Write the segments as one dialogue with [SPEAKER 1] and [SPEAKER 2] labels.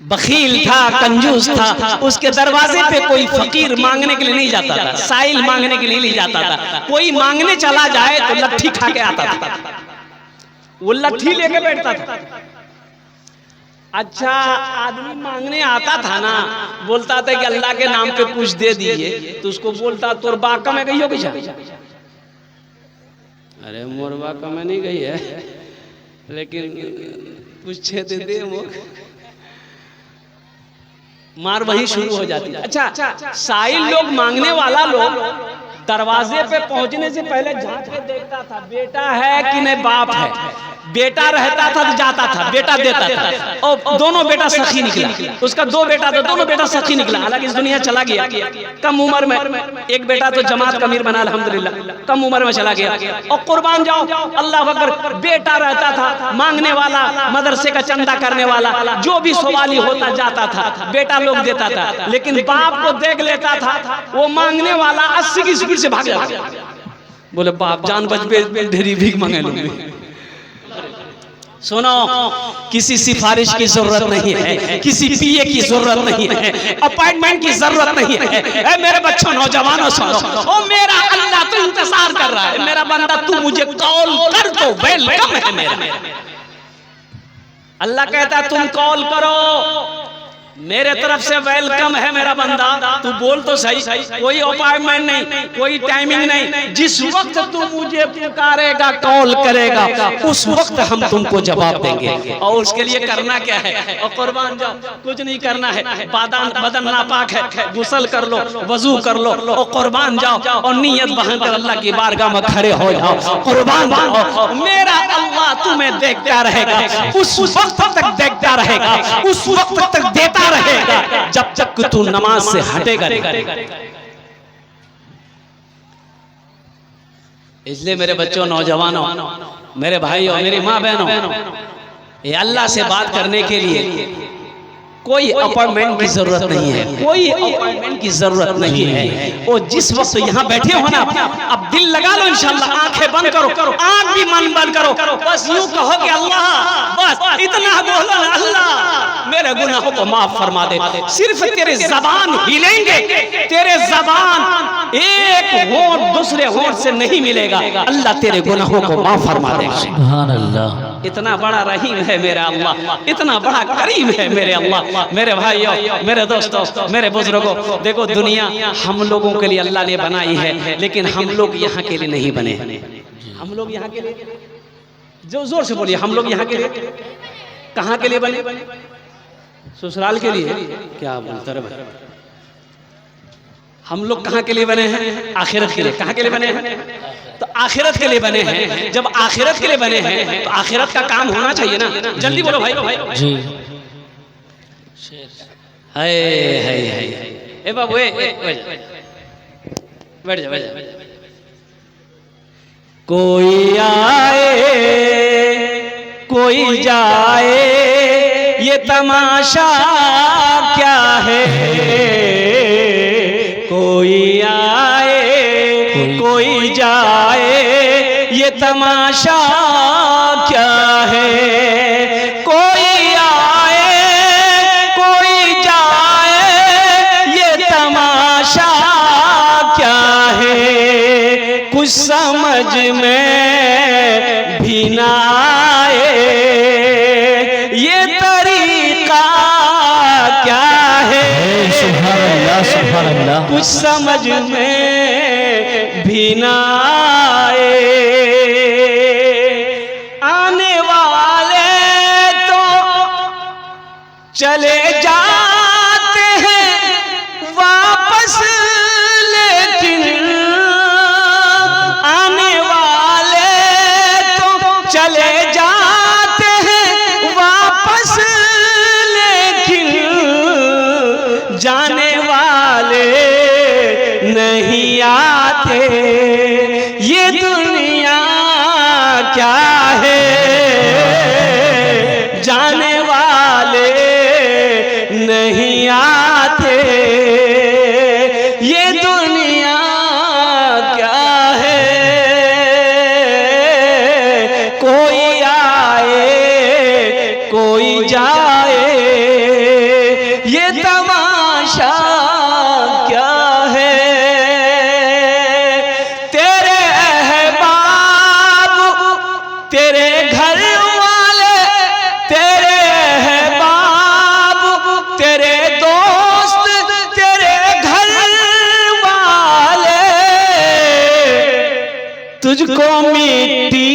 [SPEAKER 1] बखील था, कंजूस था। उसके दरवाजे पे कोई फकीर मांगने के लिए नहीं जाता था, साइल मांगने के लिए नहीं जाता था। कोई मांगने चला जाए तो लट्ठी खा के आता था, वो लट्ठी लेके बैठता था। अच्छा, आदमी मांगने आता था ना, बोलता था कि अल्लाह के नाम पे कुछ दे दीजिए, तो उसको बोलता तोर बाका में गई हो कि अरे मोर बाका में नहीं गई है, लेकिन कुछ दे वो मार वहीं शुरू हो जाती है। अच्छा, साइल लोग, मांगने वाला लोग दरवाजे पे पहुंचने से पहले झांक के देखता था बेटा है कि नहीं, बाप है। बेटा रहता था तो जाता था, बेटा देता था, और दोनों बेटा सखी निकला। उसका 2 बेटा था, दोनों बेटा सखी निकला। हालांकि इस दुनिया चला गया कम उम्र में। एक बेटा तो जमात का अमीर बना, अल्हम्दुलिल्लाह, कम उम्र में चला गया। और कुर्बान जाओ, अल्लाह अकबर, बेटा रहता था मांगने वाला, मदरसे का चंदा करने वाला, जो भी सवाली होता जाता था, बेटा लोग देता था। लेकिन बाप को देख लेता था, वो मांगने वाला 80 की स्पीड से भाग जाता। बोले बाप जान बच पे ढेरी भीख मांगे लोग। सुनो, किसी सिफारिश की जरूरत नहीं है, किसी पीए की जरूरत नहीं है, अपॉइंटमेंट की जरूरत नहीं है। ए मेरे बच्चों, नौजवानों, सुनो, ओ मेरा अल्लाह तो इंतजार कर रहा है। मेरा बंदा तू मुझे कॉल कर तो वेलकम है मेरा। अल्लाह कहता है तुम कॉल करो, मेरे तरफ से वेलकम है मेरा बंदा। तू बोल तो सही, कोई अपॉइंटमेंट नहीं, कोई टाइमिंग नहीं। जिस वक्त तू मुझे पुकारेगा, कॉल करेगा, उस वक्त हम तुमको जवाब देंगे। और उसके लिए करना क्या है? और कुर्बान जाओ, कुछ नहीं करना है। बदन नापाक है, गुस्ल कर लो, वजू कर लो, और कुर्बान जाओ, और नीयत बहान कर अल्लाह की बारगाह में खड़े हो जाओ। कुर्बान जाओ, मेरा अल्लाह तुम्हें देखता रहेगा, उस वक्त तक देखता रहेगा, उस वक्त तक देता रहेगा जब तक तू नमाज से हटेगा। इसलिए मेरे बच्चों, नौजवानों, मेरे भाइयों, मेरी माँ बहनों, ये अल्लाह से बात करने के लिए कोई अपॉइंटमेंट की जरूरत नहीं है, कोई अपॉइंटमेंट की जरूरत नहीं है। वो जिस वक्त यहाँ बैठे हो ना, अब दिल लगा लो इंशाल्लाह, आंखें बंद करो, आंख भी मन बंद करो, बस यूं कहो कि अल्लाह, बस इतना बोलो, अल्लाह मेरे गुनाहों को माफ फरमा दे। सिर्फ तेरे जबान हिलेंगे, तेरे जबान एक होंठ दूसरे होंठ से नहीं मिलेगा, अल्लाह तेरे गुनाहों को माफ फरमा देगा। सुभान अल्लाह। इतना बड़ा रहीम है मेरा अल्लाह, इतना बड़ा करीम है मेरे अल्लाह। मेरे भाइयों, मेरे दोस्तों, मेरे बुजुर्गों, देखो दुनिया हम लोगों के लिए अल्लाह ने बनाई है, लेकिन हम लोग यहाँ के लिए नहीं बने। हम लोग यहाँ के लिए, जो जोर से बोलिए, हम लोग यहाँ के लिए कहाँ के लिए बने? ससुराल के लिए? क्या बोलते रहे? हम लोग कहाँ के लिए बने हैं? आखिरत के लिए। कहाँ के लिए बने हैं? तो आखिरत के लिए बने हैं। जब आखिरत के लिए बने हैं तो आखिरत का काम होना चाहिए ना। जल्दी बोलो भाई जी। हाय हाय हाय, ए बाबू, बैठ जा, बैठ जा। कोई आए कोई जाए, ये तमाशा क्या है? कोई आए कोई जाए, ये तमाशा क्या है? कोई आए कोई जाए, ये तमाशा क्या है? कुछ समझ में भी ना आए, ये तरीका क्या है? सुभान अल्लाह, सुभान अल्लाह। कुछ समझ में भी ना आए, आने वाले तो चले जाते हैं वापस, लेकिन आने वाले तो चले जाते हैं वापस, लेकिन जाने वाले नहीं आते। ये दुनिया क्या है? जाने वाले ये तमाशा क्या है, तेरे अहबाब तेरे घर वाले, तेरे अहबाब तेरे दोस्त तेरे घर वाले तुझको मिट्टी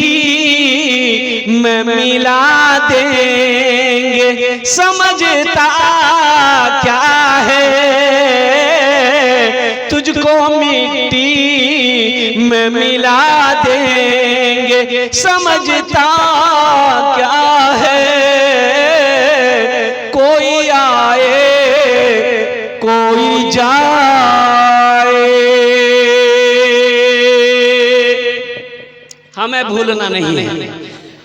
[SPEAKER 1] में मिला देंगे, समझता क्या है, तुझको मिट्टी में मिला देंगे, समझता क्या है, कोई आए कोई जाए, हमें भूलना नहीं है,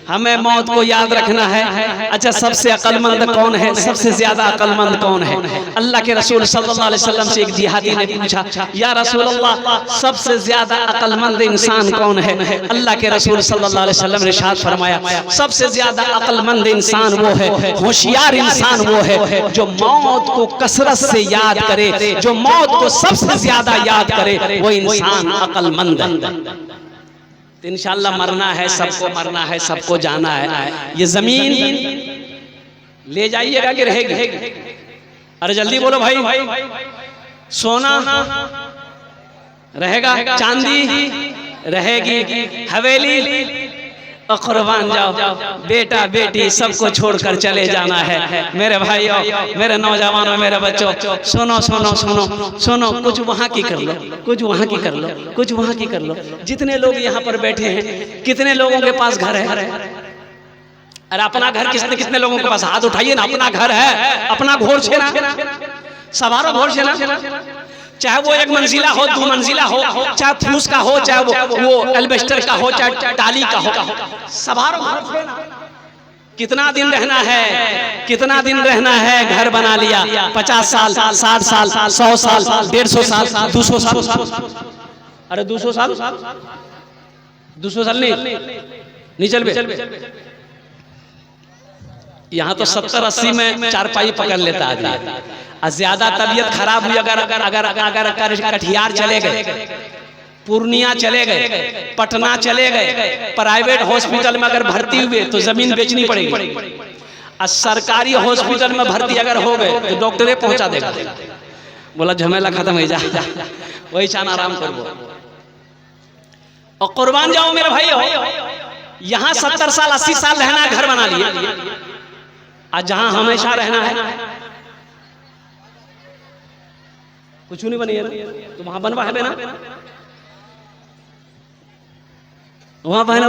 [SPEAKER 1] हमें मौत को याद रखना है। अच्छा, सबसे अक्लमंद कौन है, सबसे ज्यादा अक्लमंद कौन है? अल्लाह के रसूल सल्लल्लाहु अलैहि वसल्लम से एक जिहादी ने पूछा, या रसूल अल्लाह सबसे ज्यादा अक्लमंद इंसान कौन है? अल्लाह के रसूल सल्लल्लाहु अलैहि वसल्लम ने इरशाद फरमाया, सबसे ज्यादा अक्लमंद इंसान वो है, होशियार इंसान वो है जो मौत को कसरत से याद करे, जो मौत को सबसे ज्यादा याद करे, वो इंसान अक्लमंद है। इंशाअल्लाह मरना है, सबको मरना है, सबको जाना है। ये जमीन ले जाइएगा कि रहेगी? अरे जल्दी बोलो भाई। सोना रहेगा, चांदी रहेगी, हवेली और कुर्बान जाओ, बेटा बेटी सबको छोड़कर चले जाना है। मेरे भाइयों, मेरे नौजवानों, मेरे बच्चों, सुनो सुनो सुनो सुनो, कुछ वहाँ की कर लो, कुछ वहाँ की कर लो, कुछ वहाँ की कर लो। जितने लोग यहाँ पर बैठे हैं, कितने लोगों के पास घर है? अरे अपना घर कितने लोगों के पास? हाथ उठाइए ना। अपना घर है, अपना घोर छे ना, सवारो घोर छे ना, चाहे वो एक मंजिला हो, दो मंजिला हो, चाहे फूस का हो, चाहे वो एल्बेस्टर का हो, चाहे टाली का हो, सवारो घर। कितना दिन रहना है, कितना दिन रहना है? घर बना लिया, 50 साल, 60 साल, 100 साल, 150 साल, 200 साल। अरे 200 साल, 200 साल नहीं चल बे। यहाँ तो 70-80 में चारपाई पकड़ लेता आदमी। ज्यादा तबीयत खराब हुई, अगर कटिहार चले गए, पूर्णिया चले गए, पटना चले गए, प्राइवेट हॉस्पिटल में अगर भर्ती हुए तो जमीन बेचनी पड़ेगी। और सरकारी हॉस्पिटल में भर्ती अगर हो गए तो डॉक्टरे पहुंचा देगा, बोला झमेला खत्म हो जा, वही चान आराम करो और कुर्बान जाओ। मेरे भाई, यहाँ 70 साल 80 साल रहना, घर बना लिए, आज जहां हमेशा रहना है कुछ नहीं बनी है, तो वहां बनवा है ना, वहां बना।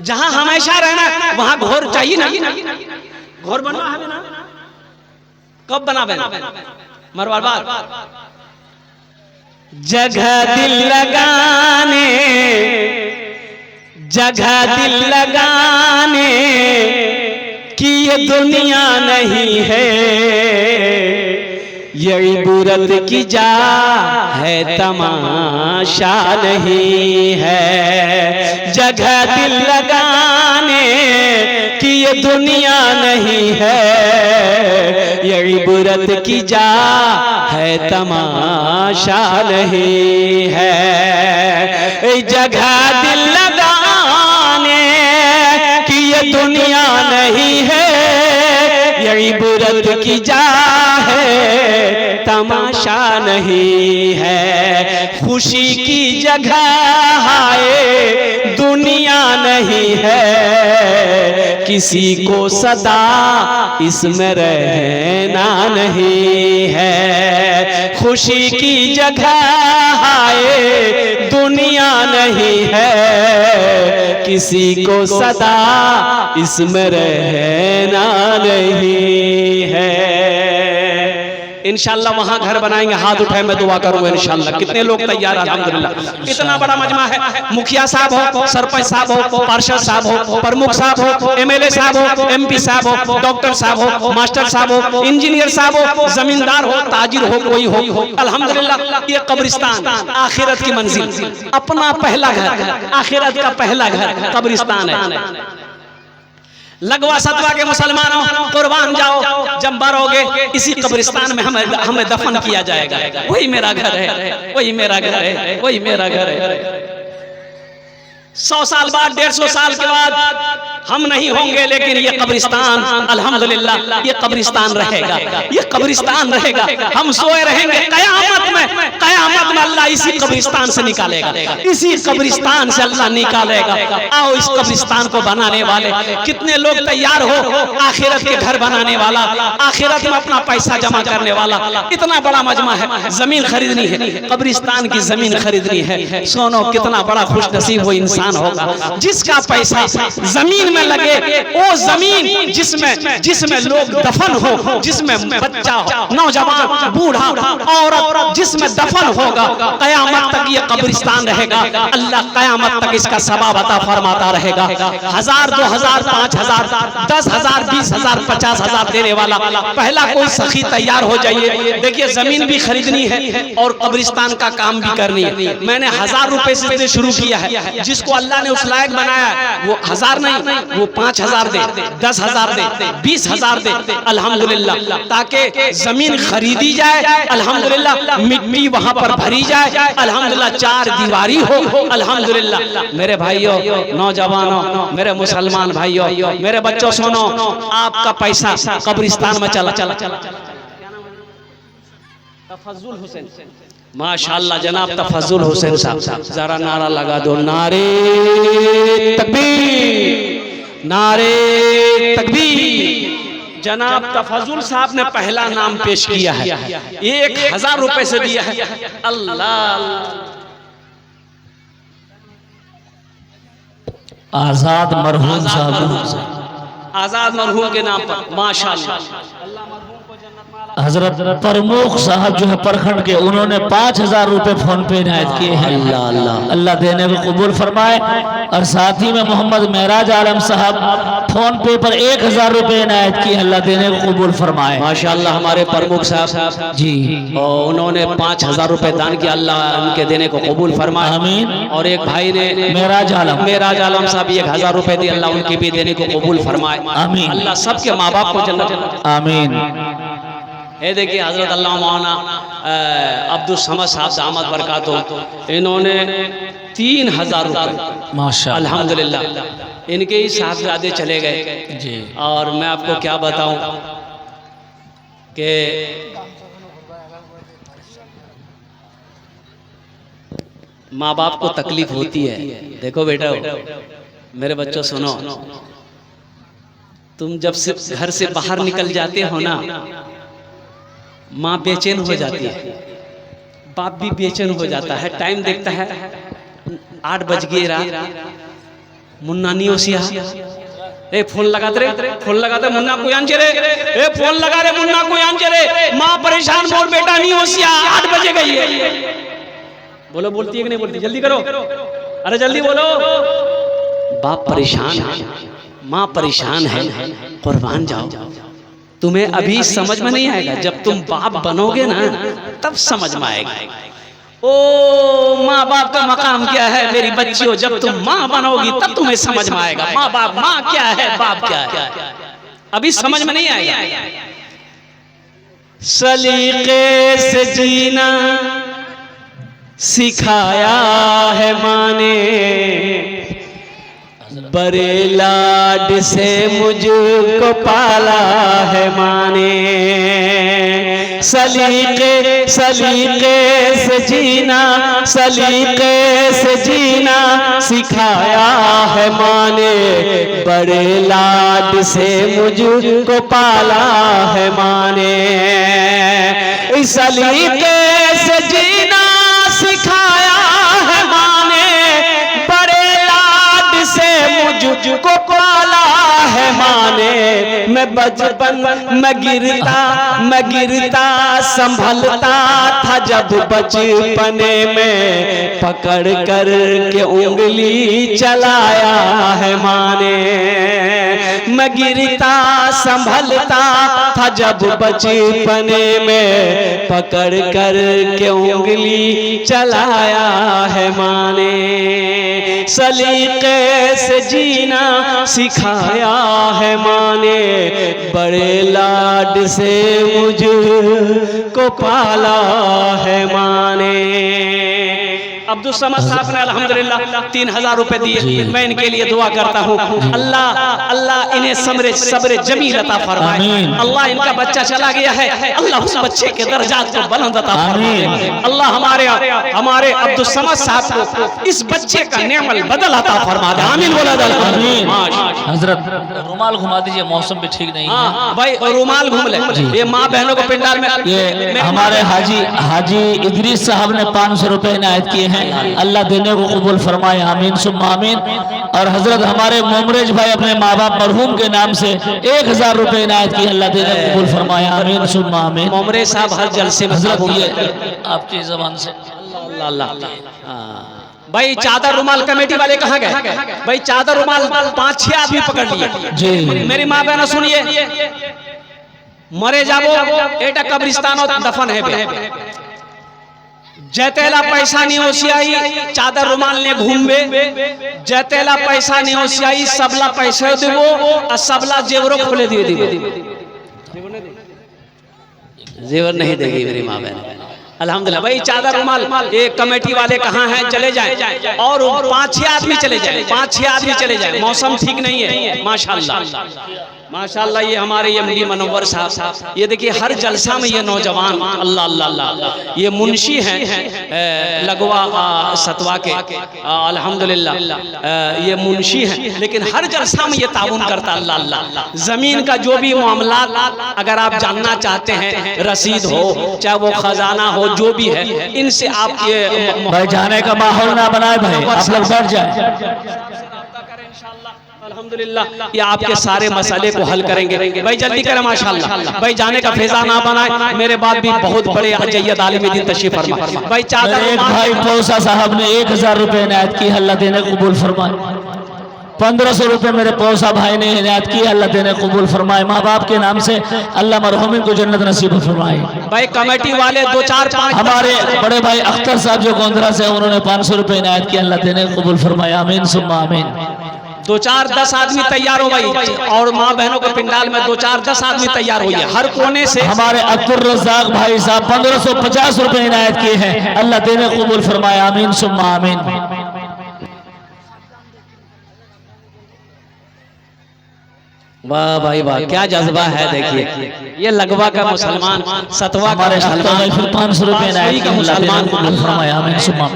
[SPEAKER 1] जहां हमेशा रहना वहां घोर चाहिए ना, घोर बनवा है ना। कब बना मरवार बाद? जगह दिल लगाने, जगह दिल लगाने कि ये दुनिया नहीं है, ये इबरत की जा है, तमाशा नहीं है। जगह दिल लगाने कि ये दुनिया नहीं है, ये इबरत की जा है, तमाशा नहीं है। जगह दिल लगाने कि ये दुनिया नहीं है, ये इबरत की जा है, तमाशा नहीं है। खुशी की जगह है, दुनिया नहीं है, किसी को सदा इसमें रहना नहीं है। खुशी की जगह है, दुनिया नहीं है, किसी को सदा इसमें रहना नहीं है। इंशाल्लाह वहां घर बनाएंगे, हाथ उठाए मैं दुआ करूंगा इंशाल्लाह। कितने लोग तैयार हैं? अल्हम्दुलिल्लाह। इतना बड़ा मजमा है, मुखिया साहब हो, सरपंच साहब हो, पार्षद साहब हो, प्रमुख साहब हो, एमएलए साहब हो, एमपी साहब हो, डॉक्टर साहब हो, मास्टर साहब हो, इंजीनियर साहब हो, जमींदार हो, ताजिर हो, कोई हो, अल्हम्दुलिल्लाह। ये कब्रिस्तान आखिरत की मंजिल, अपना पहला घर, आखिरत का पहला घर कब्रिस्तान है। लगवा सतवा के मुसलमानों कुर्बान जाओ, जब मरोगे इसी कब्रिस्तान में हमें दफन किया जाएगा। वही मेरा घर है, वही मेरा घर है, वही मेरा घर है। 100 साल बाद, 150 साल के बाद हम नहीं होंगे, लेकिन ये कब्रिस्तान अल्हम्दुलिल्लाह ये कब्रिस्तान रहेगा, ये कब्रिस्तान रहेगा। हम सोए रहेंगे, कयामत में अल्लाह इसी कब्रिस्तान से निकालेगा, इसी कब्रिस्तान से अल्लाह निकालेगा। आओ इस कब्रिस्तान को बनाने वाले कितने लोग तैयार हो, आखिरत के घर बनाने वाला, आखिरत में अपना पैसा जमा करने वाला। इतना बड़ा मजमा है, जमीन खरीदनी है, कब्रिस्तान की जमीन खरीदनी है। सोनो कितना बड़ा खुशनसीब वो इंसान होगा जिसका पैसा जमीन में लगे, वो जमीन जिसमें लोग दफन हो, जिसमें बच्चा हो, नौजवान, बूढ़ा, औरत, जिसमें दफन होगा, कयामत तक ये कब्रिस्तान रहेगा। अल्लाह कयामत तक इसका सवाब अता फरमाता रहेगा। 1000, 2000, 5000, 10,000, 20,000, 50,000 देने वाला पहला कोई सखी तैयार हो जाइए। देखिए जमीन भी खरीदनी है और कब्रिस्तान का काम भी करनी है। मैंने 1000 रुपए से शुरू किया है। जिसको अल्लाह ने उस लायक बनाया वो 1000 नहीं, वो 5000 दे, 10,000 दे, 20,000 दे, अल्हम्दुलिल्लाह, ताकि जमीन खरीदी जाए, अल्हम्दुलिल्लाह, मिट्टी वहां पर भरी जाए, अल्हम्दुलिल्लाह, 4 दीवारी हो, अल्हम्दुलिल्लाह। मेरे भाइयों, नौजवानों, मेरे मुसलमान भाइयों, मेरे बच्चों, सुनो, आपका पैसा कब्रिस्तान में चला तफज्जुल हुसैन, माशाअल्लाह जनाब तफज्जुल हुसैन साहब, जरा नारा लगा दो, नारे तकबीर, नारे तकबीर। जनाब तफज्जुल साहब ने पहला नाम पेश किया है, 1000 रुपए से दिया है। अल्लाह,
[SPEAKER 2] आजाद मरहूम साहब,
[SPEAKER 1] आजाद मरहूम के नाम पर माशाअल्लाह।
[SPEAKER 2] हजरत प्रमुख साहब जो है प्रखंड के, उन्होंने 5000 रुपए फोन पे इनायत किए हैं।
[SPEAKER 1] अल्लाह अल्लाह
[SPEAKER 2] अल्लाह देने को कबूल फरमाए। और साथ ही में मोहम्मद महराज आलम साहब फोन पे पर 1000 रुपए इनायत किए, अल्लाह देने को कबूल फरमाए।
[SPEAKER 1] माशाअल्लाह हमारे प्रमुख साहब
[SPEAKER 2] जी,
[SPEAKER 1] और उन्होंने 5000 रुपए दान किया, अल्लाह उनके देने को कबूल फरमाए।
[SPEAKER 2] आमीन।
[SPEAKER 1] और एक भाई ने
[SPEAKER 2] महराज आलम
[SPEAKER 1] साहब 1000 रुपए दिए, अल्लाह उनके भी देने को कबूल फरमाए।
[SPEAKER 2] आमीन।
[SPEAKER 1] अल्लाह सबके माँ बाप को जन्नत।
[SPEAKER 2] आमीन।
[SPEAKER 1] ये देखिए हजरत अल्लाह मौलाना अब्दुल समद साहब दामद बरकातुहू, इन्होंने 3000 रुपए
[SPEAKER 2] माशाअल्लाह,
[SPEAKER 1] अल्हम्दुलिल्लाह। इनके ही साहबजादे चले गए
[SPEAKER 2] जी।
[SPEAKER 1] और मैं आपको क्या बताऊं कि माँ बाप को तकलीफ होती है। देखो बेटा, मेरे बच्चों सुनो, तुम जब से घर से बाहर निकल जाते हो ना, माँ बेचैन हो जाती है, बाप भी बेचैन हो जाता है। टाइम देखता है 8 बज गए रात, मुन्ना नहीं होशिया, ए फोन लगाते रे, फोन लगाते मुन्ना को आंचे रे, ए फोन लगा रे मुन्ना को आंचे रे। माँ परेशान, बोल बेटा नहीं होशिया, 8 बजे गई है। बोलो, बोलती है कि नहीं बोलती? जल्दी करो, अरे जल्दी बोलो। बाप परेशान है, माँ परेशान है, कुर्बान जाओ। तुम्हें अभी समझ में नहीं आएगा, जब तुम बाप बनोगे ना तब समझ में आएगा। ओ माँ बाप का मकाम क्या है मेरी बच्चियों, जब तुम माँ बनोगी तब तुम्हें समझ में आएगा। माँ बाप, माँ क्या है, बाप क्या है, अभी समझ में नहीं आएगा। सलीके से जीना सिखाया है माँ ने, बड़े लाड से मुझको पाला है माँ ने। सलीके से जीना, सलीके से जीना सिखाया है माँ ने, बड़े लाड से मुझको पाला है माँ ने। सलीके से जीना सिखाया है माँ ने, बड़े लाड से मुझको पाला है माँ ने। मैं बचपन में गिरता संभलता था, जब बचपने में पकड़ कर के उंगली चलाया है माँ ने। मैं गिरता संभलता था, जब बचपने में पकड़ कर के उंगली चलाया है माँ ने। सलीके से जीना सिखाया है माने, बड़े लाड से मुझको पाला है माने। अब्दुल समद साहब ने अल्हम्दुलिल्लाह 3000 रुपए दिए। मैं इनके लिए दुआ करता हूँ, अल्लाह अल्लाह इन्हें सब्र जमील अता फरमाए। अल्लाह इनका बच्चा चला गया है, अल्लाह उस बच्चे के दर्जात को बुलंद अता फरमाए। अल्लाह हमारे अब्दुल समद साहब को इस बच्चे का नेमल बदल अता फरमा दे। आमीन बोला जाए।
[SPEAKER 2] हजरत रुमाल घुमा दीजिए, मौसम भी ठीक नहीं है
[SPEAKER 1] भाई, रुमाल घूम ले। ये माँ बहनों को पिंडाल में,
[SPEAKER 2] ये हमारे हाजी इदरीस साहब ने 500 रुपए इनायत किए हैं, अल्लाह देने को कबूल फरमाए, आमीन सुम्मा आमीन। और हजरत हमारे मोमरेज भाई अपने माँ बाप मरहूम के नाम से 1000 रुपए इनायत किए, अल्लाह देने को कबूल फरमाए, आमीन सुम्मा आमीन।
[SPEAKER 1] मोमरेज साहब हर जलसे में
[SPEAKER 2] हजरत ये आपकी जबान से
[SPEAKER 1] भाई चादर रुमाल कमेटी वाले कहाँ गए? भाई चादर रुमाल 5-6 आदमी पकड़ लिए
[SPEAKER 2] जी।
[SPEAKER 1] मेरी माँ बहनों सुनिए, मरे जाबो एटा कब्रिस्तान और दफन है। जैतेला पैसा नहीं होशियाई, चादर रुमाल ने घूमबे। जैतेला पैसा नहीं होशियाई, सबला पैसे देवो और सबला जेवरो खोले दिए जेवर नहीं देगी मेरी माँ बहन। अल्हम्दुलिल्लाह भाई चादर रुमाल ये कमेटी वाले कहाँ हैं? चले जाएं और 5-6 आदमी चले जाएं, 5-6 आदमी चले जाएं। मौसम ठीक नहीं है। माशाल्लाह माशाल्लाह। ये हमारे ये मनव्वर साहब, ये देखिए हर जलसा में ये नौजवान, अल्लाह अल्लाह अल्लाह, ये मुंशी हैं लगवा सतवा के, अल्हम्दुलिल्लाह ये मुंशी हैं, लेकिन हर जलसा में ये ताउन करता। अल्लाह अल्लाह। जमीन का जो भी मामला अगर आप जानना चाहते हैं, रसीद हो चाहे वो खजाना हो, जो भी है, इनसे आप ये
[SPEAKER 2] भाई जाने का माहौल ना बनाए भाई, आप लोग बैठ जाए।
[SPEAKER 1] अल्हम्दुलिल्लाह ये आपके सारे मसले को हल करेंगे। भाई जल्दी करें माशाल्लाह। भाई जाने का फेजा ना बनाए। मेरे बाद भी बहुत बड़े अजय्यद आलिम दीन तशरीफ फरमा। भाई चादर
[SPEAKER 2] एक भाई पौसा साहब ने 1000 रुपए इनायत की, अल्लाह देने को कबूल फरमाए। 1500 रुपए मेरे पौसा भाई ने इनायत की, अल्लाह देने को कबूल फरमाए। माँ बाप के नाम से अल्लाह मरहूमिन को जन्नत नसीब फरमाए।
[SPEAKER 1] भाई कमेटी वाले 2-4-5
[SPEAKER 2] हमारे बड़े भाई अख्तर साहब जो गोंदरा से, उन्होंने 500 रुपए इनायत की, अल्लाह देने को कबूल फरमाए, आमीन सुम्मा आमीन।
[SPEAKER 1] 2-4-10 आदमी तैयार हो भाई, और माँ बहनों के पिंडाल में 2-4-10 आदमी तैयार हुई है हर कोने से।
[SPEAKER 2] हमारे अब्दुल रज़ाक भाई साहब 1550 रुपए इनायत किए हैं, अल्लाह देने को कबूल फरमाए, आमीन सुम्मा आमीन।
[SPEAKER 1] वाह भाई वाह, क्या जज्बा है। देखिए ये लगवा का मुसलमान, सतवा का मुसलमान,
[SPEAKER 2] फिर 500 रुपए इनायत
[SPEAKER 1] का मुसलमान,
[SPEAKER 2] फरमाया, आमीन सुम्मा।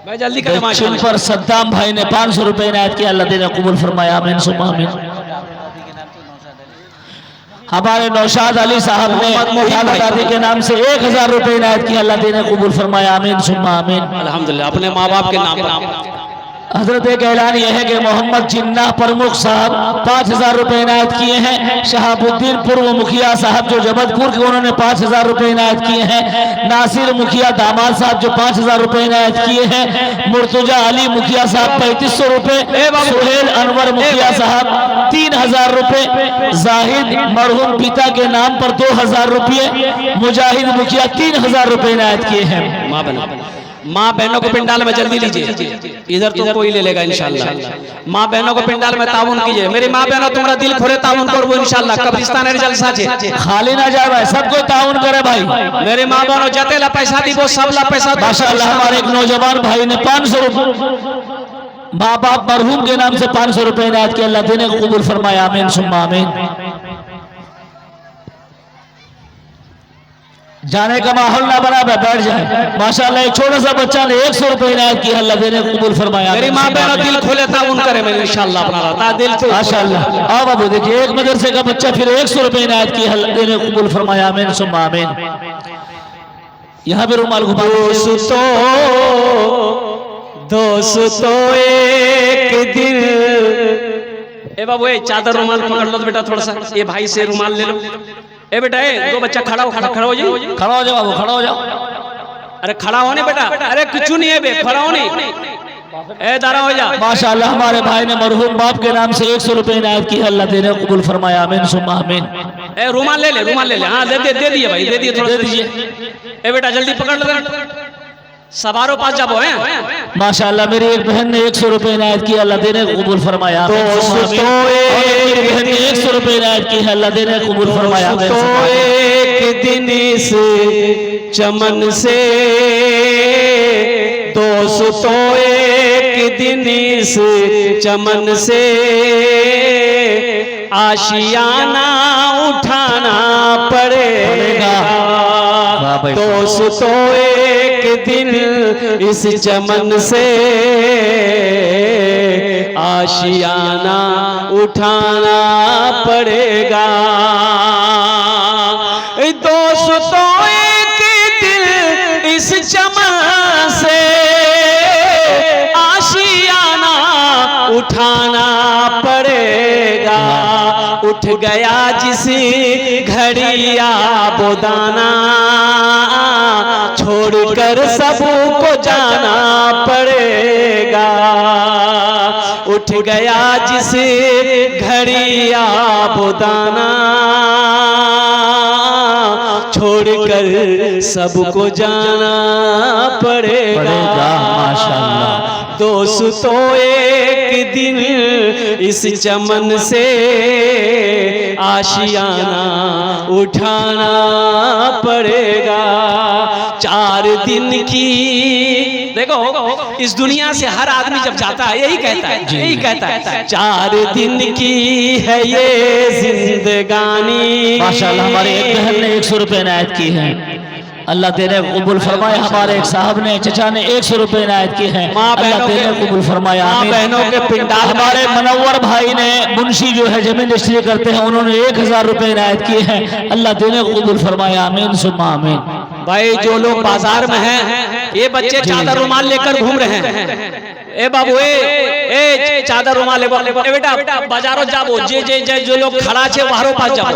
[SPEAKER 1] मैं जल्दी करें माशाल्लाह।
[SPEAKER 2] पर सद्दाम भाई ने 500 रुपए इनायत किया, अल्लाह देने कबूल फरमाया, आमीन सुम्मा आमीन। हमारे नौशाद अली साहब ने दादी के नाम से 1000 रुपए इनायत किया, अल्लाह देने कबूल फरमाया, आमीन सुम्मा आमीन।
[SPEAKER 1] अल्हम्दुलिल्लाह अपने माँ बाप के नाम।
[SPEAKER 2] हजरत एक ऐलान यह है कि मोहम्मद जिन्ना प्रमुख साहब 5000 रुपए इनायत किए हैं। शहाबुद्दीन पूर्व मुखिया साहब जो जबलपुर के, उन्होंने 5000 रुपए इनायत किए हैं। नासिर मुखिया दामाद साहब जो 5000 रुपए इनायत किए हैं। मुर्तजा अली मुखिया साहब 3500 रुपए। सुहेल अनवर मुखिया साहब 3000 रुपए। जाहिद मरहूम पिता के नाम पर 2000 रुपये। मुजाहिद मुखिया 3000 रुपए इनायत किए हैं।
[SPEAKER 1] माँ बहनों को पिंडाल में जल्दी लीजिए, इधर तो कोई ले लेगा इंशाल्लाह। माँ बहनों को पिंडाल में ताउन कीजिए। मेरी माँ बहनों तुम्हारा दिल खोले ताउन करो इंशाल्लाह। कब्रिस्तान जलसा छे
[SPEAKER 2] खाली ना जाए भाई, सबको ताउन करे भाई।
[SPEAKER 1] मेरे माँ बहनों जतेला पैसा दी वो सबला पैसा।
[SPEAKER 2] माशाअल्लाह हमारे एक नौजवान भाई ने 500 रुपए माँ बाप मरहूम के नाम से 500 रुपए इनायत किया, अल्लाह देने को कबूल फरमाया, आमीन सुम्मा आमीन। जाने का माहौल ना बना, बैठ जाए। माशाअल्लाह एक छोटा सा बच्चा ने 100 रुपए इनायत किया, अल्लाह देने को कबूल फरमाया।
[SPEAKER 1] मेरी माँ बहनों दिल खोले ताउन करे मैं इंशाल्लाह अपना दिल से।
[SPEAKER 2] माशाअल्लाह आओ बाबू देखिए, एक मदरसे का बच्चा फिर 100 रुपए इनायत किया, अल्लाह देने को कबूल फरमाया, आमीन सुम्मा आमीन। यहाँ पे रुमाल घुमा।
[SPEAKER 1] दोस्तों एक दिन, ए बाबू ए चादर रुमाल पकड़ लो बेटा, थोड़ा सा ये भाई से रुमाल ले लो। ए बेटा ए दो बच्चा खड़ा हो जाओ, खड़ा हो जाओ बाबू, खड़ा हो जाओ। अरे खड़ा होने बेटा, अरे कुछ नहीं है बे, खड़ा होने ए दारा हो जा।
[SPEAKER 2] माशाअल्लाह हमारे भाई ने मरहूम बाप के नाम से 100 रुपए इनायत की, अल्लाह देने को कबूल फरमाया, आमीन सुम्मा आमीन।
[SPEAKER 1] ए रुमाल ले ले, रुमाल ले ले। हाँ दे दिए भाई, दे दिए, थोड़ा दे दीजिए। ए बेटा जल्दी पकड़ लो। सवारों पास जब हो
[SPEAKER 2] माशाल्लाह मेरी एक बहन ने 100 रुपए इनायत की, अल्लाह देने कबूल फरमाया। मेरी बहन ने 100 रुपए इनायत की है, अल्लाह देने कबूल फरमाया।
[SPEAKER 1] तो एक दिन इस चमन से दोस्तों एक दिन इस चमन से आशियाना उठाना पड़ेगा। दोस्तों एक दिन इस चमन से आशियाना उठाना पड़ेगा। दोस्तों एक दिन इस चमन से आशियाना उठाना पड़ेगा। उठ गया जिस घड़िया बोदाना छोड़कर सबको जाना पड़ेगा। उठ गया जिस घड़िया बोदाना छोड़कर सबको जाना पड़ेगा।
[SPEAKER 2] माशाल्लाह।
[SPEAKER 1] दोस्तों एक दिन इस चमन से आशियाना उठाना पड़ेगा। 4 दिन की देखो इस दुनिया से हर आदमी जब जाता है यही कहता है 4 दिन की है ये जिंदगानी।
[SPEAKER 2] माशाल्लाह हमारे एक बहन ने 100 रुपए इनायत की है, अल्लाह तेरे कबूल फरमाए। हमारे एक साहब ने चचा ने 100 रुपए इनायत की है, अल्लाह तेरे कबूल फरमाया।
[SPEAKER 1] बहनों के पिंडाल
[SPEAKER 2] हमारे मनव्वर भाई ने मुंशी जो है जमीन रजिस्ट्री करते हैं, उन्होंने 1000 रुपए इनायत किए हैं, अल्लाह तेरे कबूल फरमाया। आमीन सुम्मा आमीन।
[SPEAKER 1] भाई जो लोग बाजार में हैं, ये बच्चे चादर रुमाल लेकर घूम रहे हैं। ए बाबू ए चादर रुमाल बेटा बाजारों जाओ, जे जो लोग खड़ा छे वहां पास जाओ,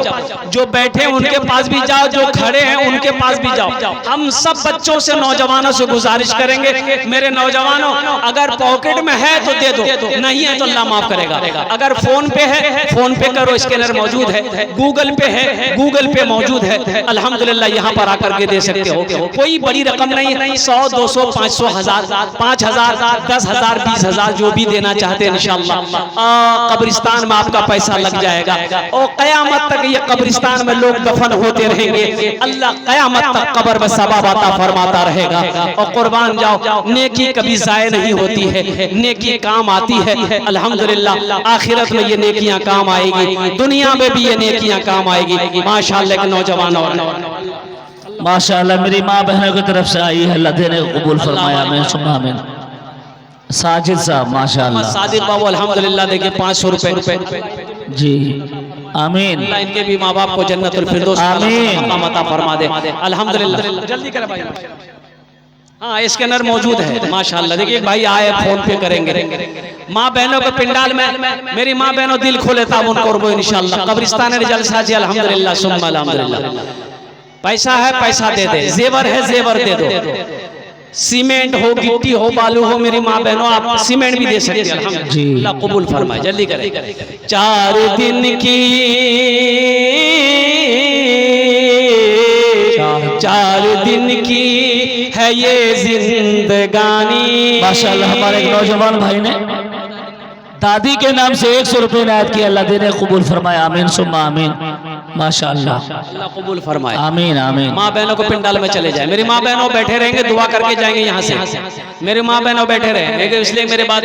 [SPEAKER 1] जो बैठे उनके पास भी जाओ, जो खड़े हैं उनके पास भी जाओ। हम सब बच्चों से नौजवानों से गुजारिश करेंगे, मेरे नौजवानों अगर पॉकेट में है तो दे दो, नहीं है तो अल्लाह माफ करेगा। अगर फोन पे है फोन पे करो, स्कैनर मौजूद है। गूगल पे है गूगल पे मौजूद है, अल्हम्दुलिल्लाह यहाँ पर आकर के दे सकते हो। कोई बड़ी रकम नहीं है, 100 200 500 1000 5000 10000 20000 जो भी देना चाहते हैं इंशाअल्लाह कब्रिस्तान में आपका पैसा लग जाएगा और कयामत तक ये कब्रिस्तान में लोग दफन होते रहेंगे। अल्लाह कयामत तक कब्र में सवाब अता फरमाता रहेगा। और कुर्बान जाओ, नेकी कभी जाया नहीं होती है, नेकी काम आती है। अल्हम्दुलिल्लाह आखिरत में ये नेकियां काम आएगी, दुनिया में भी ये नेकियां काम आएगी। माशाअल्लाह नौजवानों
[SPEAKER 2] माशाअल्लाह मेरी माँ बहनों की तरफ से आई है, अल्लाह देने कबूल फरमाया। आमीन सुम्मा आमीन। साजिद साहब माशाअल्लाह,
[SPEAKER 1] सादिक बाबू अल्हम्दुलिल्लाह देखिए 500 रुपए
[SPEAKER 2] जी आमीन।
[SPEAKER 1] अल्लाह इनके भी माँ बाप को जन्नतुल फिरदौस
[SPEAKER 2] आमीन
[SPEAKER 1] अता फरमा दे। अल्हम्दुलिल्लाह जल्दी कर भाई। हाँ स्कैनर मौजूद है माशाअल्लाह। देखिए भाई आए फोन पे करेंगे। माँ बहनों के पिंडाल में मेरी माँ बहनों दिल खोले ताबुन करबो इंशाअल्लाह। कब्रिस्तान ने जलसा जी अल्हम्दुलिल्लाह सुम्मा अल्हम्दुलिल्लाह। पैसा है पैसा दे दे, जेवर है जेवर दे दो, सीमेंट हो गिट्टी हो बालू हो, मेरी माँ बहनों आप सीमेंट भी दे सकते हैं। अल्हम्दुलिल्लाह कबूल फरमाए, जल्दी करें। 4 दिन की 4 दिन की है ये जिंदगानी।
[SPEAKER 2] माशाअल्लाह हमारे एक नौजवान भाई ने दादी के नाम से 100 रुपए इनायत किया, अल्लाह देने कबूल फरमाया। आमीन सुम्मा आमीन। माशाअल्लाह
[SPEAKER 1] अल्लाह कबूल फरमाए।
[SPEAKER 2] आमीन आमीन।
[SPEAKER 1] माँ बहनों को पिंडाल में चले जाए, मेरी माँ बहनों बैठे रहेंगे, दुआ करके जाएंगे यहाँ से। मेरी माँ बहनों बैठे रहे, इसलिए मेरे बाद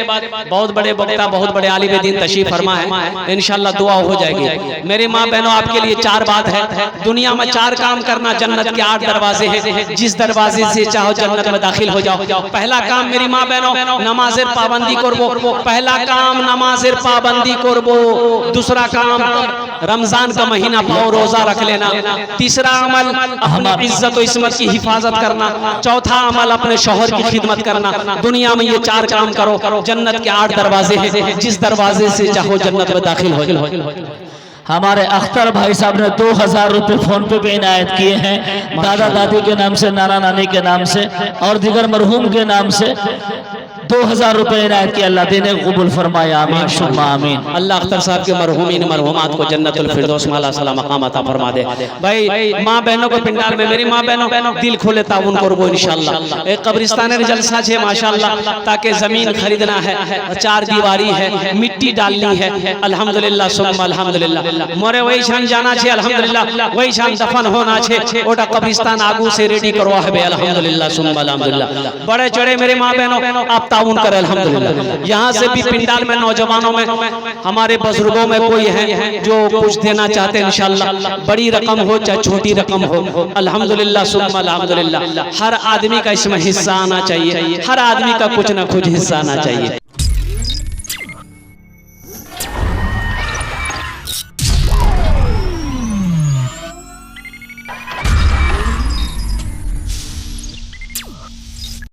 [SPEAKER 1] बहुत बड़े वक्ता बहुत बड़े आलिम दीन तशरीफ फरमा है, इंशाअल्लाह दुआ हो जाएगी। मेरी माँ बहनों आपके लिए 4 बात है, दुनिया में 4 काम करना। जन्नत के 8 दरवाजे हैं, जिस दरवाजे से चाहो जन्नत में दाखिल हो जाओ। पहला काम मेरी माँ बहनों नमाजेर पाबंदी करबो, पहला काम नमाजेर पाबंदी करबो। दूसरा काम रमजान का महीना पाओ रोजा रख लेना। तीसरा अमल अपनी इज्जत और इस्मत की हिफाजत करना। चौथा अमल अपने शौहर की खिदमत करना। दुनिया में ये 4 काम करो, जन्नत के 8 दरवाजे हैं, जिस दरवाजे से चाहो जन्नत में दाखिल हो।
[SPEAKER 2] हमारे अख्तर भाई साहब ने 2000 रुपए फोन पे भी इनायत किए हैं, दादा दादी के नाम से, नाना नानी के नाम से और दिगर मरहूम के नाम से 2000 रुपए इनायत किए। अल्लाह देने को कबूल फरमाए, आमीन सुम्मा आमीन।
[SPEAKER 1] अल्लाह अख्तर साहब के मरहूमीन मरहूमात को जन्नतुल फिरदौस में अल्लाह सला मकाम अता फरमा दे। भाई माँ बहनों को पिंडाल में, मेरी माँ बहनों दिल खोले ताउन करबो इंशाअल्लाह। एक कब्रिस्तान जलसा है माशाअल्लाह, ताकि जमीन खरीदना है, 4 दीवारी है, मिट्टी डालनी है, अल्हम्दुलिल्लाह सुम्मा अल्हम्दुलिल्लाह। मोरे वही शान जाना छे अल्हम्दुलिल्लाह, वही शान दफन होना छे, ओटा कब्रिस्तान आगू से रेडी करवा है अल्हम्दुलिल्लाह सुम्मा अल्हम्दुलिल्लाह। बड़े चढ़े मेरे माँ बहनों आप ताउन करें अल्हम्दुलिल्लाह। यहाँ से भी पिंडाल में नौजवानों में हमारे बुजुर्गों में कोई है जो कुछ देना चाहते हैं इंशाअल्लाह, बड़ी रकम हो चाहे छोटी रकम हो, अल्हम्दुलिल्लाह सुम्मा अल्हम्दुलिल्लाह। हर आदमी का इसमें हिस्सा आना चाहिए, हर आदमी का कुछ ना कुछ हिस्सा आना चाहिए।